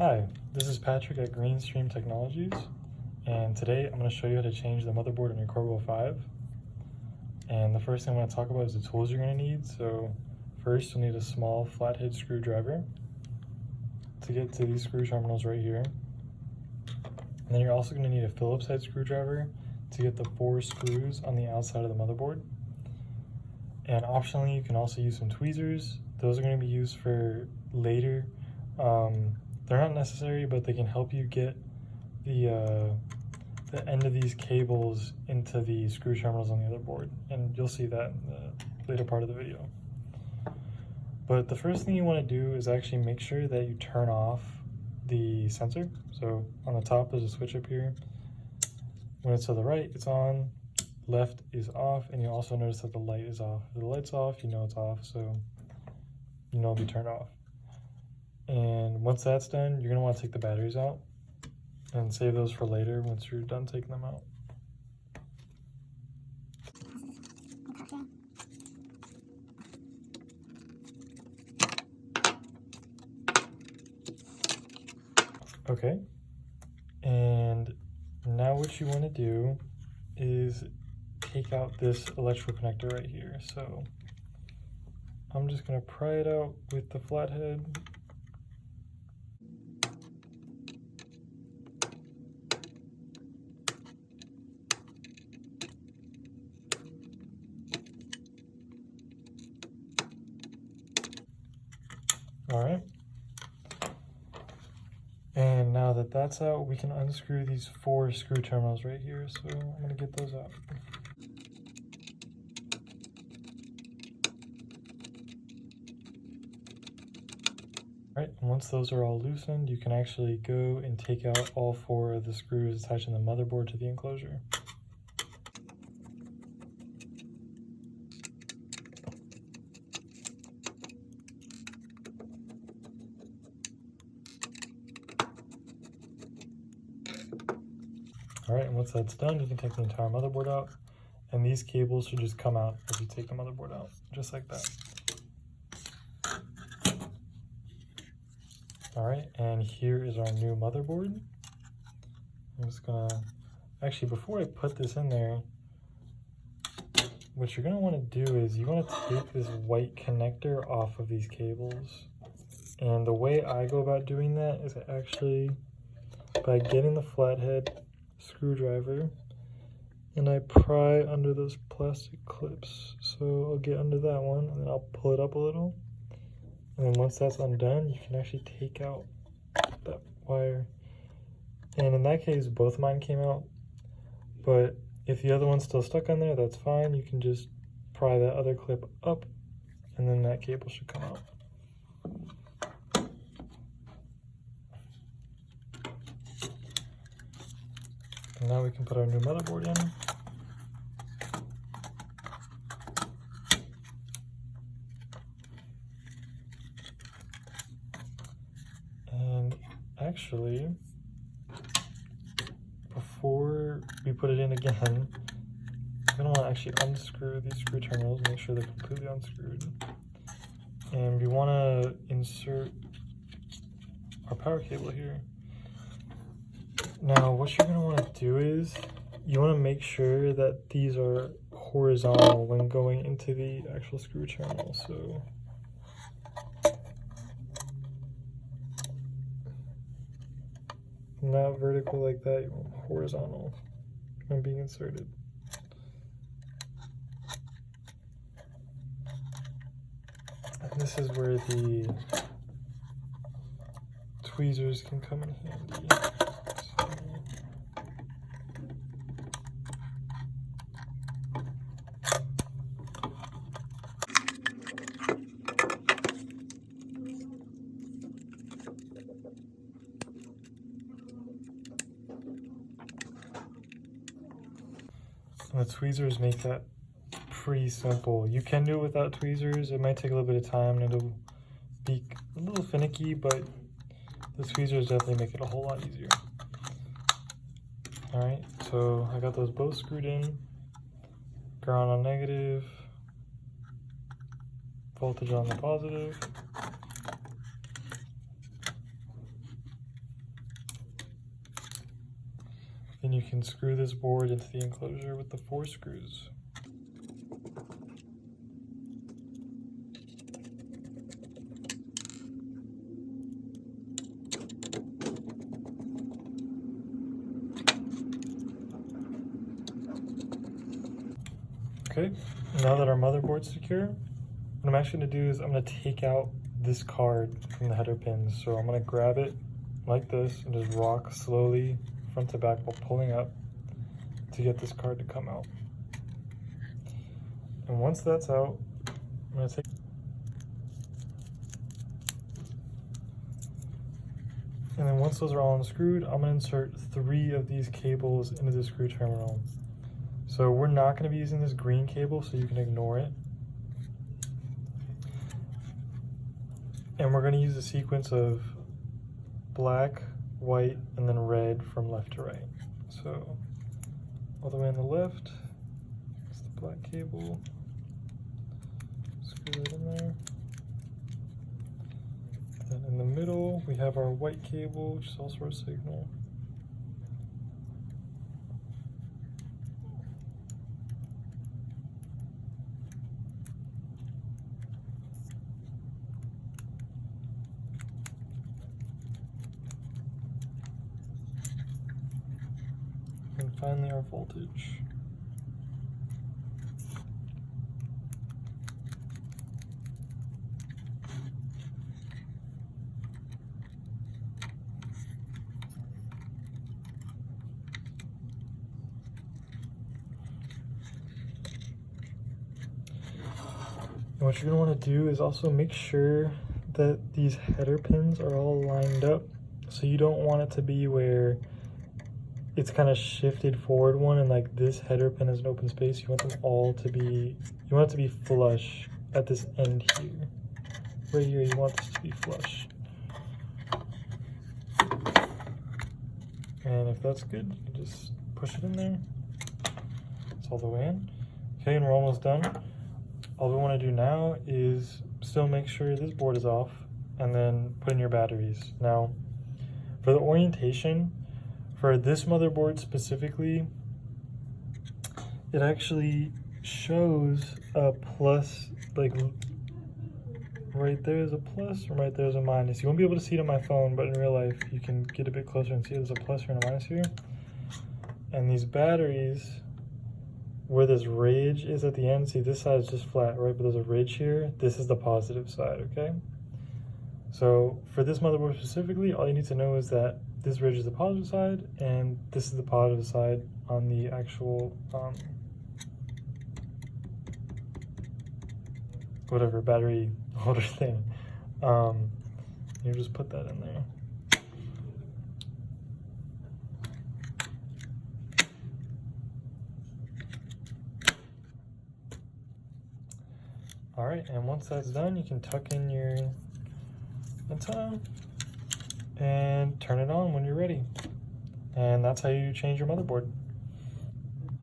Hi, this is Patrick at Greenstream Technologies, and today I'm going to show you how to change the motherboard on your Corbo 5. And the first thing I'm going to talk about is the tools you're going to need. So first you'll need a small flathead screwdriver to get to these screw terminals right here. And then you're also going to need a Phillips head screwdriver to get the 4 screws on the outside of the motherboard. And optionally, you can also use some tweezers. Those are going to be used for later. They're not necessary, but they can help you get the end of these cables into the screw terminals on the other board, and you'll see that in the later part of the video. But the first thing you want to do is actually make sure that you turn off the sensor. So on the top there's a switch up here. When it's to the right, it's on, left is off, and you'll also notice that the light is off. If the light's off, you know it's off, so you know it'll be turned off. And once that's done, you're going to want to take the batteries out and save those for later once you're done taking them out. Okay, and now what you want to do is take out this electrical connector right here. So I'm just going to pry it out with the flathead. All right, and now that that's out, we can unscrew these 4 screw terminals right here. So I'm going to get those out. All right, and once those are all loosened, you can actually go and take out all 4 of the screws attaching the motherboard to the enclosure. All right, and once that's done, you can take the entire motherboard out, and these cables should just come out as you take the motherboard out, just like that. All right, and here is our new motherboard. I'm just gonna, actually before I put this in there, what you're gonna wanna do is you wanna take this white connector off of these cables. And the way I go about doing that is actually by getting the flathead screwdriver and I pry under those plastic clips. So I'll get under that one and then I'll pull it up a little. And then once that's undone, you can actually take out that wire. And in that case, both of mine came out. But if the other one's still stuck on there, that's fine. You can just pry that other clip up and then that cable should come out. And now we can put our new motherboard in. And actually, before we put it in again, I'm going to want to actually unscrew these screw terminals, make sure they're completely unscrewed. And we want to insert our power cable here. Now, what you're going to want to do is you want to make sure that these are horizontal when going into the actual screw terminal. So not vertical like that, you want horizontal when being inserted. And this is where the tweezers can come in handy. The tweezers make that pretty simple. You can do it without tweezers. It might take a little bit of time and it'll be a little finicky, but the tweezers definitely make it a whole lot easier. All right, so I got those both screwed in. Ground on negative, voltage on the positive. Then you can screw this board into the enclosure with the 4 screws. Okay, now that our motherboard's secure, what I'm actually going to do is I'm going to take out this card from the header pins. So I'm going to grab it like this and just rock slowly front to back while pulling up to get this card to come out. And once that's out, I'm going to take and then once those are all unscrewed, I'm going to insert 3 of these cables into the screw terminal. So we're not going to be using this green cable, so you can ignore it. And we're going to use a sequence of black, white, and then red from left to right. So all the way on the left, it's the black cable. Screw it in there. Then in the middle, we have our white cable, which is also our signal. And finally our voltage. And what you're going to want to do is also make sure that these header pins are all lined up. So you don't want it to be where it's kind of shifted forward one and like this header pin has an open space. You want them all to be, you want it to be flush at this end here. Right here, you want this to be flush. And if that's good, you can just push it in there. It's all the way in. Okay, and we're almost done. All we want to do now is still make sure this board is off and then put in your batteries. Now, for the orientation, for this motherboard specifically, it actually shows a plus, like right there is a plus and right there is a minus. You won't be able to see it on my phone, but in real life, you can get a bit closer and see there's a plus and a minus here. And these batteries, where this ridge is at the end, see this side is just flat, right? But there's a ridge here. This is the positive side, okay? So for this motherboard specifically, all you need to know is that this ridge is the positive side and this is the positive side on the actual, whatever battery holder thing. You just put that in there. All right, and once that's done, you can tuck in your antenna and turn it on when you're ready. And that's how you change your motherboard.